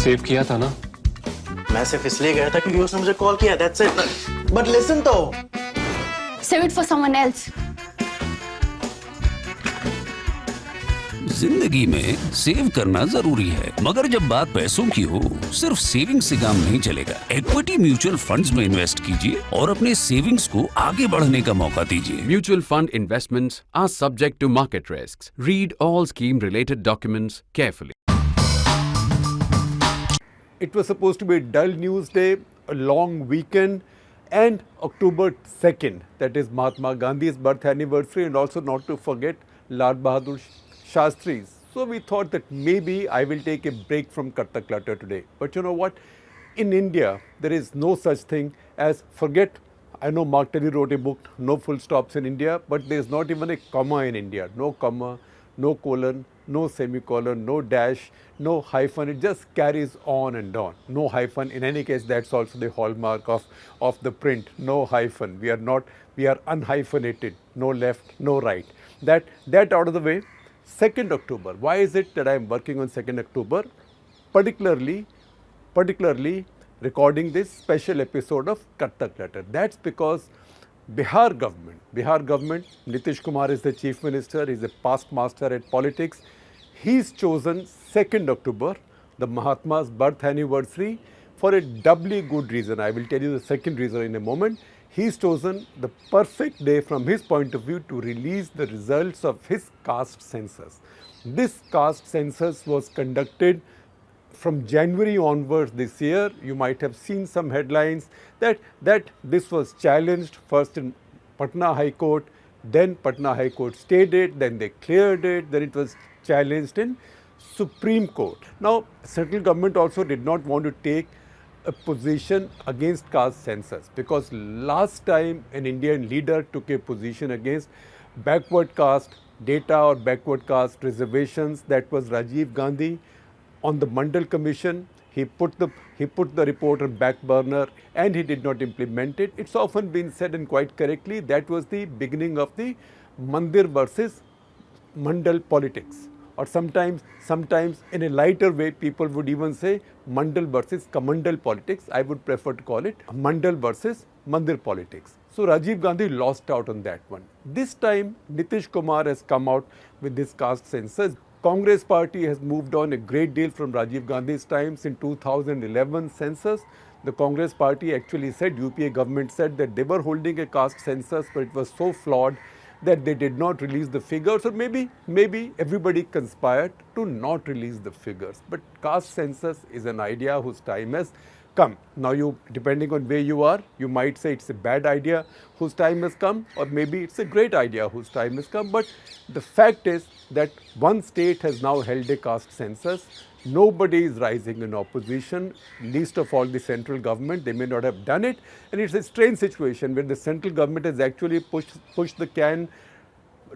Save किया था ना? मैं सिर्फ इसलिए गया था क्योंकि उसने मुझे कॉल किया, that's it. But listen तो. Save it for someone else. जिंदगी में सेव करना जरूरी है, मगर जब बात पैसों की हो, सिर्फ सेविंग से काम नहीं चलेगा। इक्विटी म्यूचुअल फंड्स में इन्वेस्ट कीजिए और अपने सेविंग्स को आगे बढ़ने का मौका दीजिए। Mutual fund investments are subject to market risks. Read all scheme-related documents carefully. It was supposed to be a dull news day, a long weekend, and October 2nd, that is Mahatma Gandhi's birth anniversary, and also not to forget Lal Bahadur Shastri's. So we thought that maybe I will take a break from Cut The Clutter today. But you know what? In India, there is no such thing as forget. I know Mark Terry wrote a book, No Full Stops in India, but there is not even a comma in India. No comma, no colon, no semicolon, no dash, no hyphen. It just carries on and on. No hyphen. In any case, that's also the hallmark of the print. No hyphen. We are unhyphenated. No left, no right. That out of the way. 2nd October. Why is it that I am working on 2nd October? Particularly recording this special episode of Cut The Clutter. That's because Bihar government, Nitish Kumar is the chief minister, he's a past master at politics. He's chosen 2nd October, the Mahatma's birth anniversary, for a doubly good reason. I will tell you the second reason in a moment. He's chosen the perfect day from his point of view to release the results of his caste census. This caste census was conducted from January onwards this year. You might have seen some headlines that this was challenged first in Patna High Court, then Patna High Court stayed it, then they cleared it, then it was challenged in Supreme Court. Now, central government also did not want to take a position against caste census, because last time an Indian leader took a position against backward caste data or backward caste reservations, that was Rajiv Gandhi. On the Mandal Commission, he put the report on back burner and he did not implement it. It's often been said, and quite correctly, that was the beginning of the Mandir versus Mandal politics. Or sometimes in a lighter way, people would even say Mandal versus Kamandal politics. I would prefer to call it Mandal versus Mandir politics. So Rajiv Gandhi lost out on that one. This time, Nitish Kumar has come out with this caste census. Congress party has moved on a great deal from Rajiv Gandhi's times. In 2011 census, the Congress party actually said, UPA government said that they were holding a caste census, but it was so flawed that they did not release the figures, or maybe everybody conspired to not release the figures. But caste census is an idea whose time has come. Now, you, depending on where you are, you might say it's a bad idea whose time has come, or maybe it's a great idea whose time has come. But the fact is that one state has now held a caste census. Nobody is rising in opposition, least of all the central government. They may not have done it. And it's a strange situation where the central government has actually pushed the can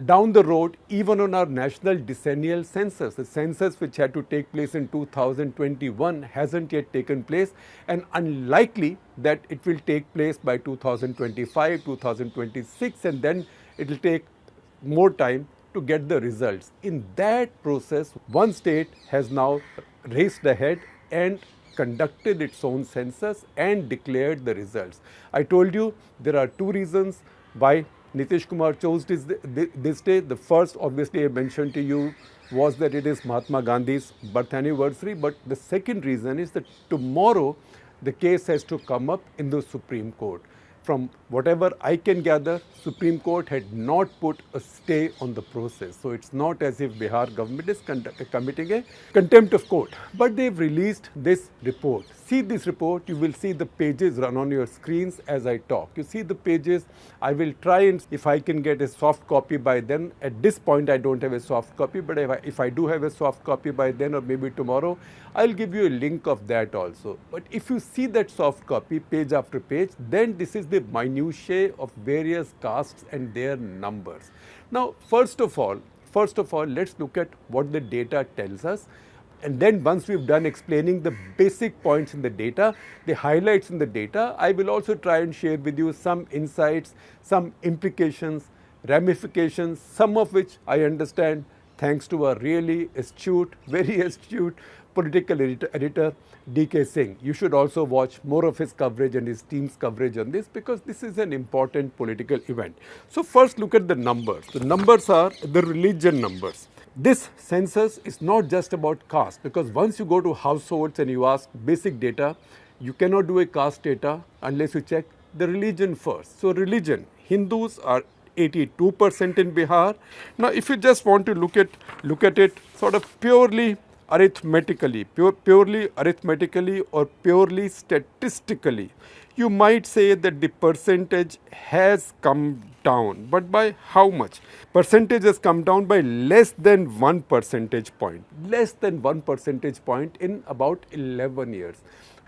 down the road, even on our national decennial census. The census which had to take place in 2021 hasn't yet taken place, and unlikely that it will take place by 2025, 2026, and then it will take more time to get the results. In that process, one state has now raced ahead and conducted its own census and declared the results. I told you there are two reasons why Nitish Kumar chose this day. The first, obviously, I mentioned to you, was that it is Mahatma Gandhi's birth anniversary. But the second reason is that tomorrow the case has to come up in the Supreme Court. From whatever I can gather, Supreme Court had not put a stay on the process. So it's not as if Bihar government is committing a contempt of court. But they've released this report. See this report, you will see the pages run on your screens as I talk. You see the pages. I will try and if I can get a soft copy by then. At this point, I don't have a soft copy, but if I do have a soft copy by then or maybe tomorrow, I'll give you a link of that also. But if you see that soft copy page after page, then this is the minutiae of various castes and their numbers. Now, first of all, let's look at what the data tells us. And then once we've done explaining the basic points in the data, the highlights in the data, I will also try and share with you some insights, some implications, ramifications, some of which I understand thanks to a really astute, very astute political editor, DK Singh. You should also watch more of his coverage and his team's coverage on this, because this is an important political event. So first look at the numbers. The numbers are the religion numbers. This census is not just about caste, because once you go to households and you ask basic data, you cannot do a caste data unless you check the religion first. So religion, Hindus are 82% in Bihar. Now if you just want to look at it sort of purely arithmetically, purely arithmetically or purely statistically, you might say that the percentage has come down. But by how much? Percentage has come down by less than 1 percentage point. Less than 1 percentage point in about 11 years.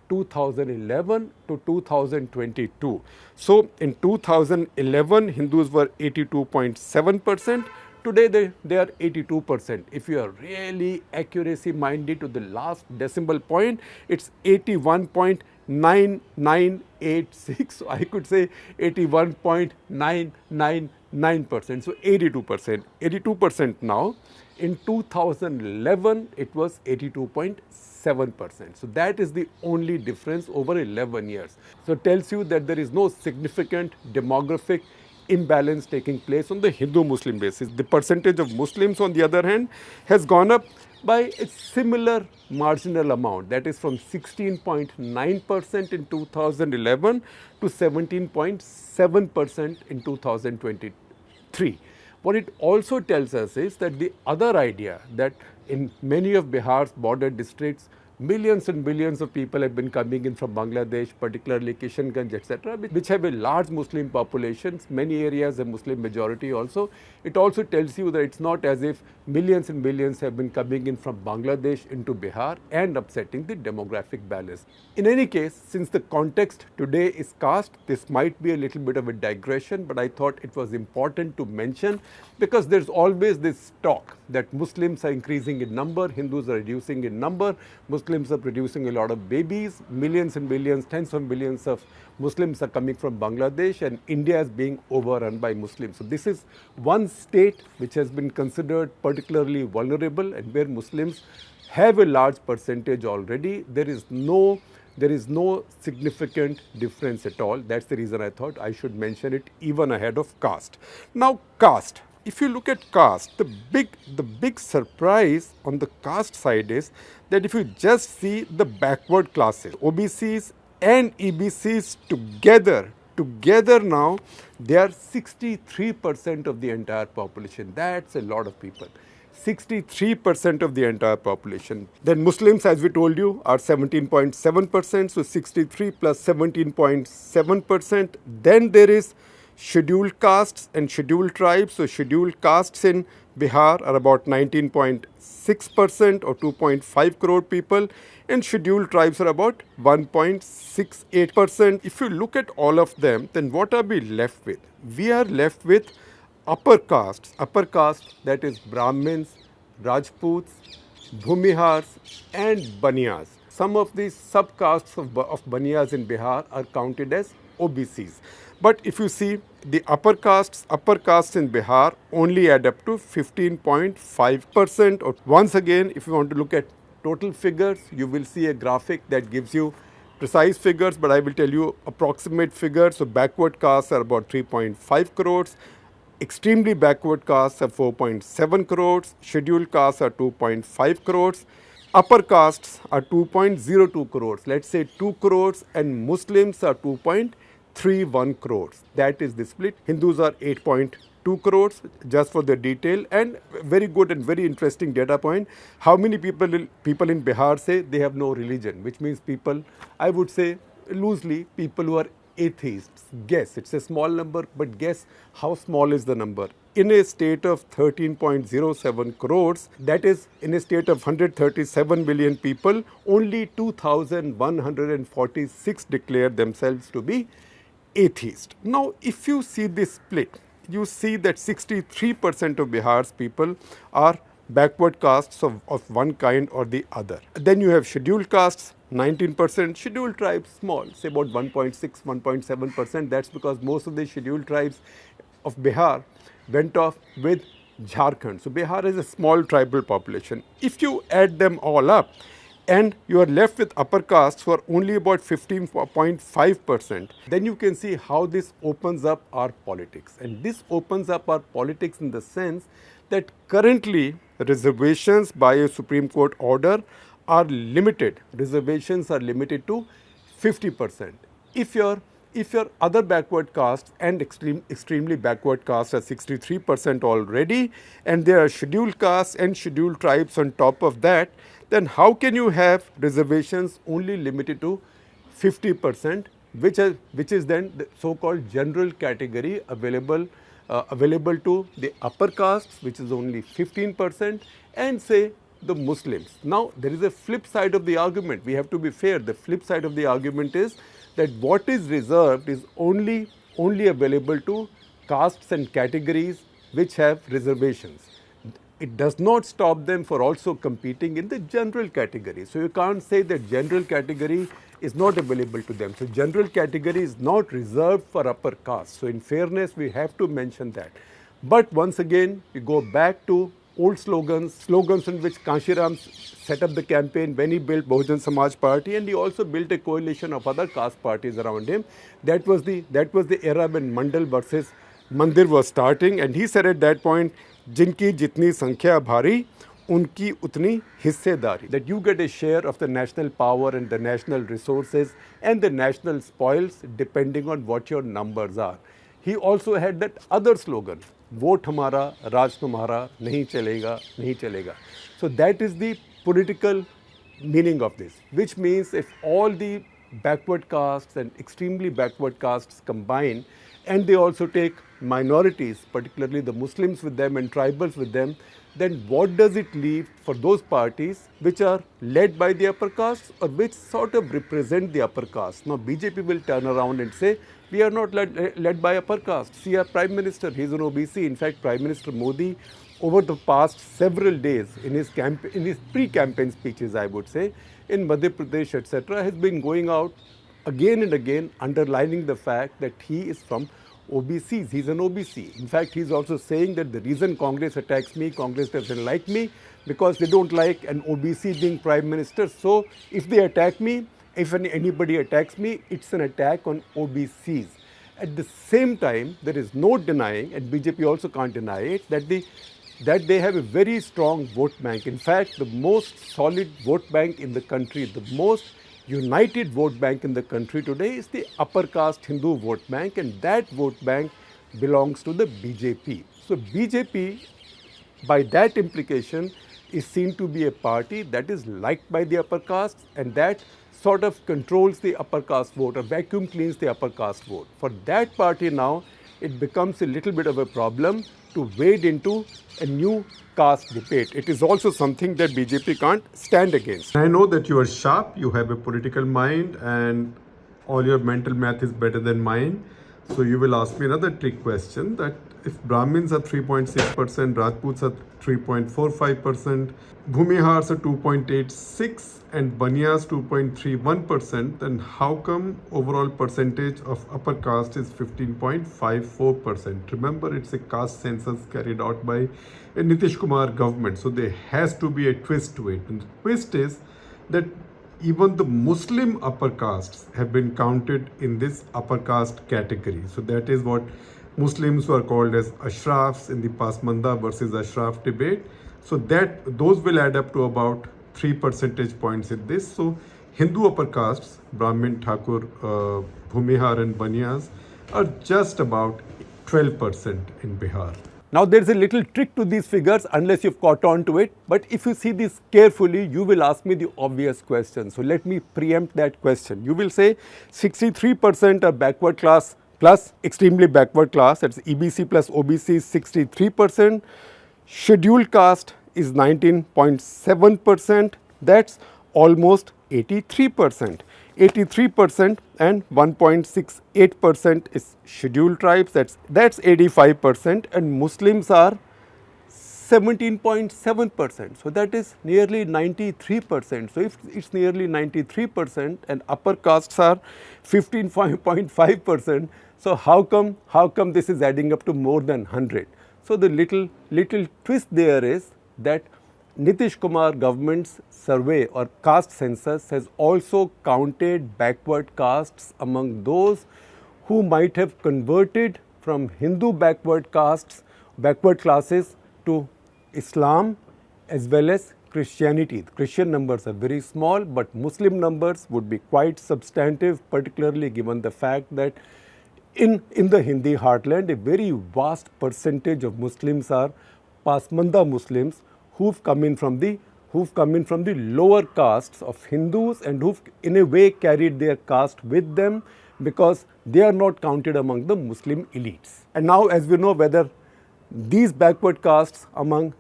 2011 to 2022. So in 2011, Hindus were 82.7%. Today they are 82%. If you are really accuracy minded to the last decimal point, it's 81.9986. So I could say 81.999%. So 82%. 82% now. In 2011, it was 82.7%. So that is the only difference over 11 years. So it tells you that there is no significant demographic imbalance taking place on the Hindu-Muslim basis. The percentage of Muslims, on the other hand, has gone up by a similar marginal amount. That is from 16.9% in 2011 to 17.7% in 2023. What it also tells us is that the other idea that in many of Bihar's border districts, millions and billions of people have been coming in from Bangladesh, particularly Kishanganj, etc., which have a large Muslim populations. Many areas have Muslim majority also. It also tells you that it's not as if millions and billions have been coming in from Bangladesh into Bihar and upsetting the demographic balance. In any case, since the context today is caste, this might be a little bit of a digression, but I thought it was important to mention, because there's always this talk that Muslims are increasing in number, Hindus are reducing in number, Muslims are producing a lot of babies, millions and billions, tens of millions of Muslims are coming from Bangladesh, and India is being overrun by Muslims. So this is one state which has been considered particularly vulnerable, and where Muslims have a large percentage already. There is no significant difference at all. That's the reason I thought I should mention it even ahead of caste. Now caste. If you look at caste, the big surprise on the caste side is that if you just see the backward classes, OBCs and EBCs together now, they are 63% of the entire population. That's a lot of people. 63% of the entire population. Then Muslims, as we told you, are 17.7%. So 63 plus 17.7%. Then there is scheduled castes and scheduled tribes. So scheduled castes in Bihar are about 19.6% or 2.5 crore people, and scheduled tribes are about 1.68%. If you look at all of them, then what are we left with? We are left with upper caste, that is Brahmins, Rajputs, Bhumihars and Baniyas. Some of these subcastes of Baniyas in Bihar are counted as OBCs. But if you see the upper castes in Bihar only add up to 15.5%. Or once again, if you want to look at total figures, you will see a graphic that gives you precise figures, but I will tell you approximate figures. So backward castes are about 3.5 crores. Extremely backward castes are 4.7 crores. Scheduled castes are 2.5 crores. Upper castes are 2.02 crores. Let's say 2 crores, and Muslims are 2.31 crores. That is the split. Hindus are 8.2 crores, just for the detail. And very good and very interesting data point. How many people in Bihar say they have no religion, which means people, I would say loosely, people who are atheists. Guess, it's a small number, but guess how small is the number. In a state of 13.07 crores, that is in a state of 137 million people, only 2,146 declare themselves to be atheist. Now, if you see this split, you see that 63% of Bihar's people are backward castes of one kind or the other. Then you have scheduled castes, 19%, scheduled tribes, small, say about 1.6, 1.7%. That's because most of the scheduled tribes of Bihar went off with Jharkhand. So Bihar is a small tribal population. If you add them all up, and you are left with upper castes for only about 15.5%, then you can see how this opens up our politics. And this opens up our politics in the sense that currently reservations by a Supreme Court order are limited. Reservations are limited to 50%. If your other backward castes and extremely backward castes are 63% already, and there are scheduled castes and scheduled tribes on top of that, then how can you have reservations only limited to 50%, which is then the so-called general category available to the upper castes, which is only 15%, and say the Muslims. Now, there is a flip side of the argument. We have to be fair. The flip side of the argument is that what is reserved is only available to castes and categories which have reservations. It does not stop them for also competing in the general category. So you can't say that general category is not available to them. So general category is not reserved for upper caste. So in fairness, we have to mention that. But once again, we go back to old slogans in which Kanshiram set up the campaign when he built Bahujan Samaj Party, and he also built a coalition of other caste parties around him. That was the era when Mandal versus Mandir was starting, and he said at that point, जिनकी जितनी संख्या भारी उनकी उतनी हिस्सेदारी, that you get a share of the national power and the national resources and the national spoils depending on what your numbers are. He also had that other slogan, vote हमारा राज तुम्हारा नहीं चलेगा. So that is the political meaning of this, which means if all the backward castes and extremely backward castes combine, and they also take minorities, particularly the Muslims with them and tribals with them, then what does it leave for those parties which are led by the upper castes or which sort of represent the upper caste? Now BJP will turn around and say, we are not led by upper caste. See our Prime Minister, he is an OBC. In fact, Prime Minister Modi, over the past several days in his pre-campaign speeches, I would say, in Madhya Pradesh, etc., has been going out again and again underlining the fact that he is from OBCs. He's an OBC. In fact, he's also saying that the reason Congress attacks me, Congress doesn't like me, because they don't like an OBC being Prime Minister. So if they attack me, if anybody attacks me, it's an attack on OBCs. At the same time, there is no denying, and BJP also can't deny it, that they have a very strong vote bank. In fact, the most solid vote bank in the country, the most united vote bank in the country today is the upper caste Hindu vote bank, and that vote bank belongs to the BJP. So BJP, by that implication, is seen to be a party that is liked by the upper caste, and that sort of controls the upper caste vote or vacuum cleans the upper caste vote. For that party now, it becomes a little bit of a problem to wade into a new caste debate. It is also something that BJP can't stand against. I know that you are sharp, you have a political mind, and all your mental math is better than mine. So you will ask me another trick question, that if Brahmins are 3.6%, Rajputs are 3.45%, Bhumihars are 2.86%, and Banyas 2.31%, then how come overall percentage of upper caste is 15.54%? Remember, it's a caste census carried out by a Nitish Kumar government, so there has to be a twist to it. And the twist is that even the Muslim upper castes have been counted in this upper caste category. So that is what Muslims were called as Ashrafs in the Pasmanda versus Ashraf debate. So that those will add up to about 3 percentage points in this. So Hindu upper castes, Brahmin, Thakur, Bhumihar and Banyas, are just about 12% in Bihar. Now there is a little trick to these figures unless you've caught on to it, but if you see this carefully, you will ask me the obvious question. So let me preempt that question. You will say 63% are backward class plus extremely backward class, that's EBC plus OBC is 63%, scheduled caste is 19.7%, that's almost 83%. 83% and 1.68% is scheduled tribes, that's 85%, and Muslims are 17.7%. So that is nearly 93%. So if it's nearly 93% and upper castes are 15.5%, so how come this is adding up to more than 100? So the little twist there is that Nitish Kumar government's survey or caste census has also counted backward castes among those who might have converted from Hindu backward classes to Islam as well as Christianity. The Christian numbers are very small, but Muslim numbers would be quite substantive, particularly given the fact that in the Hindi heartland, a very vast percentage of Muslims are Pasmanda Muslims who've come in from the lower castes of Hindus and who've in a way carried their caste with them because they are not counted among the Muslim elites. And now, as we know, whether these backward castes among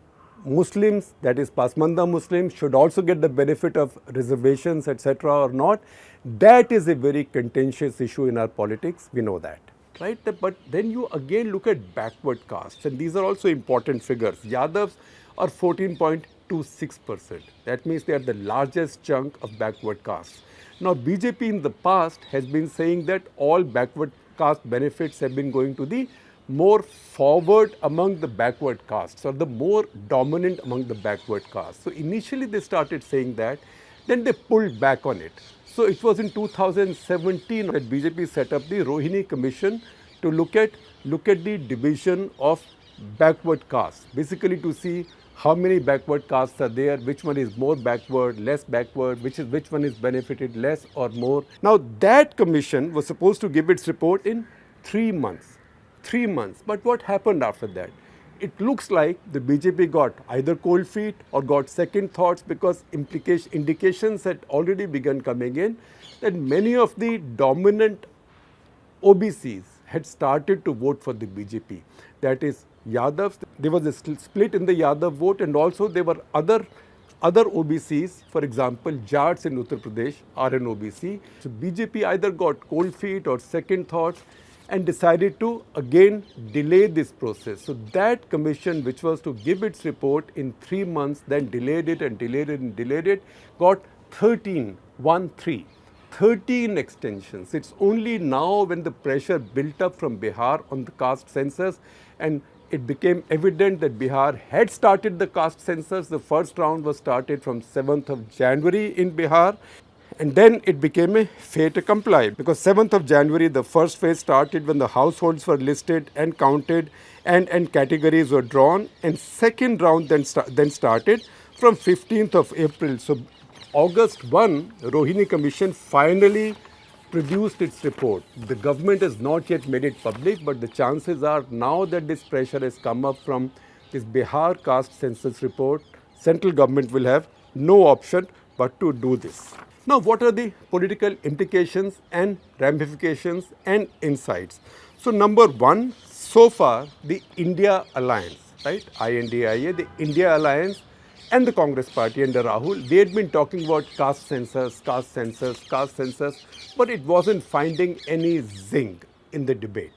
Muslims, that is Pasmanda Muslims, should also get the benefit of reservations, etc. or not, that is a very contentious issue in our politics, we know that. Right? But then you again look at backward castes, and these are also important figures. Yadavs are 14.26%. That means they are the largest chunk of backward castes. Now, BJP in the past has been saying that all backward caste benefits have been going to the more forward among the backward castes or the more dominant among the backward castes. So initially they started saying that, then they pulled back on it. So it was in 2017 that BJP set up the Rohini Commission to look at the division of backward castes, basically to see how many backward castes are there, which one is more backward, less backward, which one is benefited less or more. Now that commission was supposed to give its report in 3 months. 3 months. But what happened after that? It looks like the BJP got either cold feet or got second thoughts because indications had already begun coming in that many of the dominant OBCs had started to vote for the BJP. That is Yadavs. There was a split in the Yadav vote, and also there were other OBCs, for example, Jats in Uttar Pradesh are an OBC. So BJP either got cold feet or second thoughts and decided to again delay this process. So that commission, which was to give its report in 3 months, then delayed it and delayed it and delayed it, got 13 extensions. It's only now when the pressure built up from Bihar on the caste census and it became evident that Bihar had started the caste census. The first round was started from 7th of January in Bihar. And then it became a fait accompli because 7th of January, the first phase started when the households were listed and counted and categories were drawn. And second round then started from 15th of April. So August 1, Rohini Commission finally produced its report. The government has not yet made it public, but the chances are now that this pressure has come up from this Bihar caste census report, central government will have no option but to do this. Now, what are the political implications and ramifications and insights? So, number one, so far the India Alliance, right, INDIA, the India Alliance and the Congress party under Rahul, they had been talking about caste census, but it wasn't finding any zing in the debate.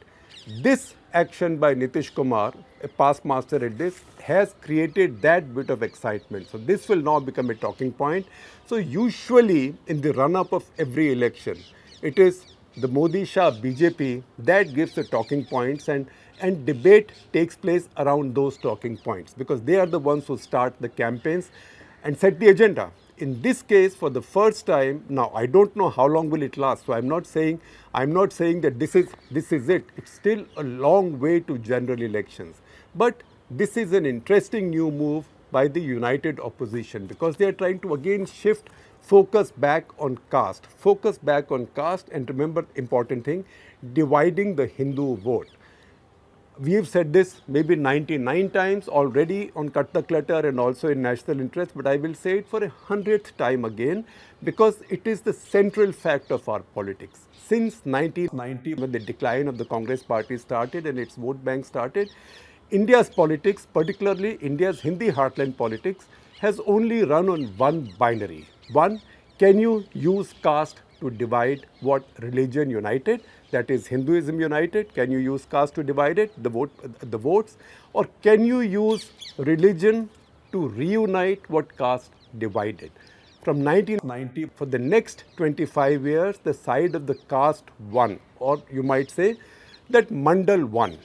This action by Nitish Kumar, a past master at this, has created that bit of excitement. So this will now become a talking point. So usually in the run-up of every election, it is the Modi-Shah BJP that gives the talking points, and debate takes place around those talking points because they are the ones who start the campaigns and set the agenda. In this case, for the first time, now I don't know how long will it last, so I'm not saying that this is it. It's still a long way to general elections. But this is an interesting new move by the united opposition because they are trying to again shift focus back on caste, and remember important thing, dividing the Hindu vote. We have said this maybe 99 times already on Cut The Clutter and also in National Interest, but I will say it for 100th time again because it is the central fact of our politics. Since 1990, when the decline of the Congress party started and its vote bank started, India's politics, particularly India's Hindi heartland politics, has only run on one binary. One, can you use caste to divide what religion united? That is Hinduism united. Can you use caste to divide it, the votes? Or can you use religion to reunite what caste divided? From 1990, for the next 25 years, the side of the caste won, or you might say that Mandal won.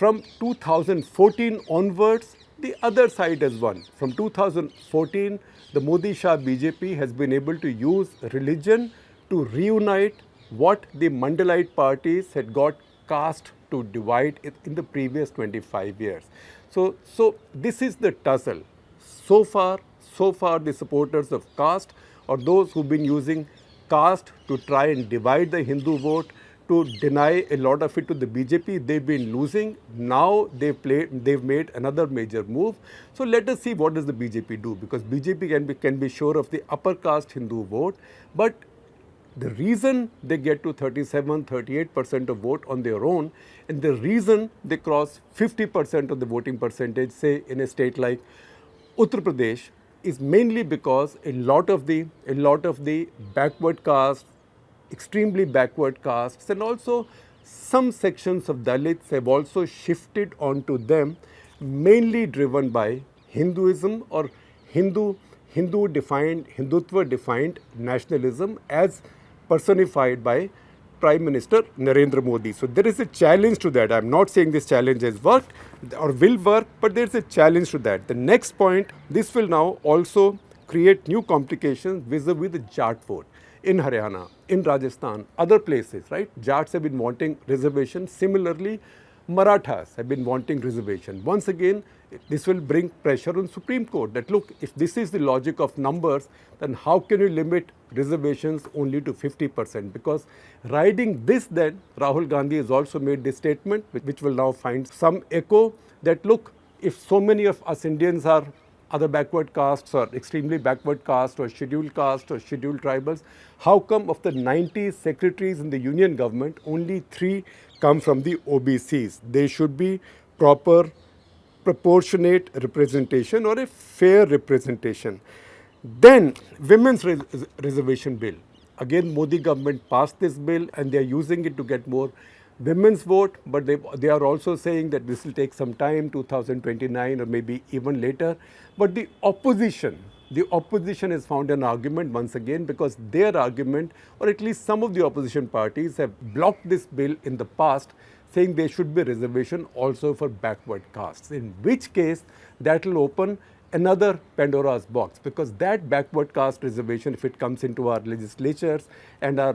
from 2014 onwards, the other side has won. From 2014, the Modi-Shah BJP has been able to use religion to reunite what the Mandalite parties had got caste to divide in the previous 25 years. So this is the tussle. So far, the supporters of caste, or those who've been using caste to try and divide the Hindu vote, to deny a lot of it to the BJP, they've been losing. Now they've made another major move. So let us see what does the BJP do, because BJP can be sure of the upper caste Hindu vote, but the reason they get to 37-38% of vote on their own, and the reason they cross 50% of the voting percentage, say in a state like Uttar Pradesh, is mainly because a lot of the backward castes, extremely backward castes, and also some sections of Dalits have also shifted onto them, mainly driven by Hinduism or Hindutva defined nationalism as personified by Prime Minister Narendra Modi. So there is a challenge to that. I'm not saying this challenge has worked or will work, but there's a challenge to that. The next point, this will now also create new complications vis-a-vis the Jat vote in Haryana, in Rajasthan, other places, right? Jats have been wanting reservation. Similarly, Marathas have been wanting reservation. Once again, this will bring pressure on Supreme Court that, look, if this is the logic of numbers, then how can you limit reservations only to 50%? Because riding this, then Rahul Gandhi has also made this statement, which will now find some echo, that look, if so many of us Indians are other backward castes or extremely backward caste or scheduled tribals, how come of the 90 secretaries in the union government, only 3 come from the OBCs? There should be proper proportionate representation or a fair representation. Then women's reservation bill. Again, Modi government passed this bill and they are using it to get more women's vote, but they are also saying that this will take some time, 2029 or maybe even later. But the opposition has found an argument once again, because their argument, or at least some of the opposition parties, have blocked this bill in the past, saying there should be reservation also for backward castes, in which case that will open another Pandora's box, because that backward caste reservation, if it comes into our legislatures and our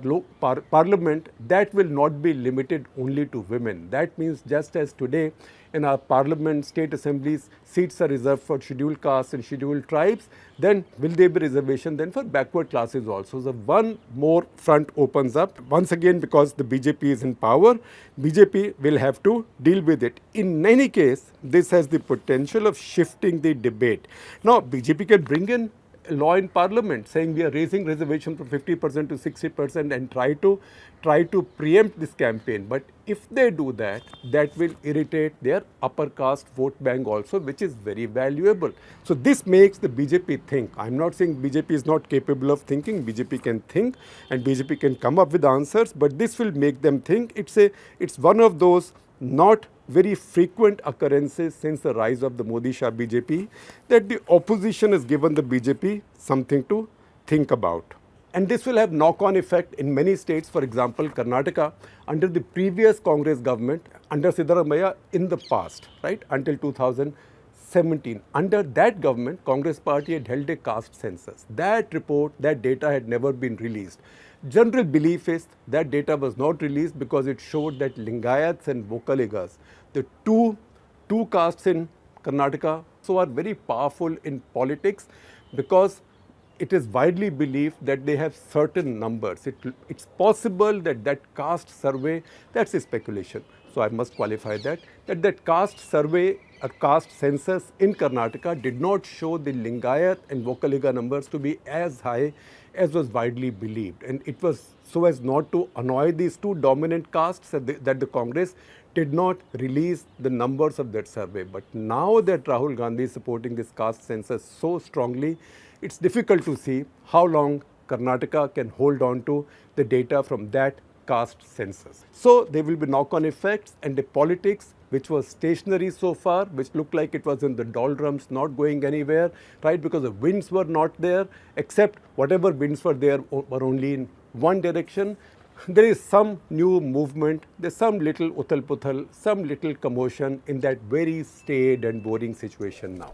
parliament, that will not be limited only to women. That means just as today in our parliament, state assemblies, seats are reserved for scheduled castes and scheduled tribes, then will there be reservation then for backward classes also? So one more front opens up. Once again, because the BJP is in power, BJP will have to deal with it. In any case, this has the potential of shifting the debate. Now, BJP can bring in a law in parliament saying we are raising reservation from 50% to 60% and try to preempt this campaign. But if they do that, that will irritate their upper caste vote bank also, which is very valuable. So this makes the BJP think. I'm not saying BJP is not capable of thinking. BJP can think and BJP can come up with answers, but this will make them think. It's one of those not very frequent occurrences since the rise of the Modi-Shah BJP that the opposition has given the BJP something to think about. And this will have knock-on effect in many states. For example, Karnataka, under the previous Congress government, under Siddaramaiah in the past, right, until 2017. Under that government, Congress party had held a caste census. That report, that data had never been released. General belief is that data was not released because it showed that Lingayats and Vokaligas, the two castes in Karnataka, so are very powerful in politics, because it is widely believed that they have certain numbers. It's possible that caste survey, that's a speculation. So I must qualify that caste survey or caste census in Karnataka did not show the Lingayat and Vokaliga numbers to be as high as was widely believed. And it was so as not to annoy these two dominant castes that the Congress did not release the numbers of that survey. But now that Rahul Gandhi is supporting this caste census so strongly, it's difficult to see how long Karnataka can hold on to the data from that caste census. So there will be knock-on effects, and the politics which was stationary so far, which looked like it was in the doldrums, not going anywhere, right, because the winds were not there, except whatever winds were there were only in one direction. there is some new movement, there's some little uthal-puthal, some little commotion in that very staid and boring situation now.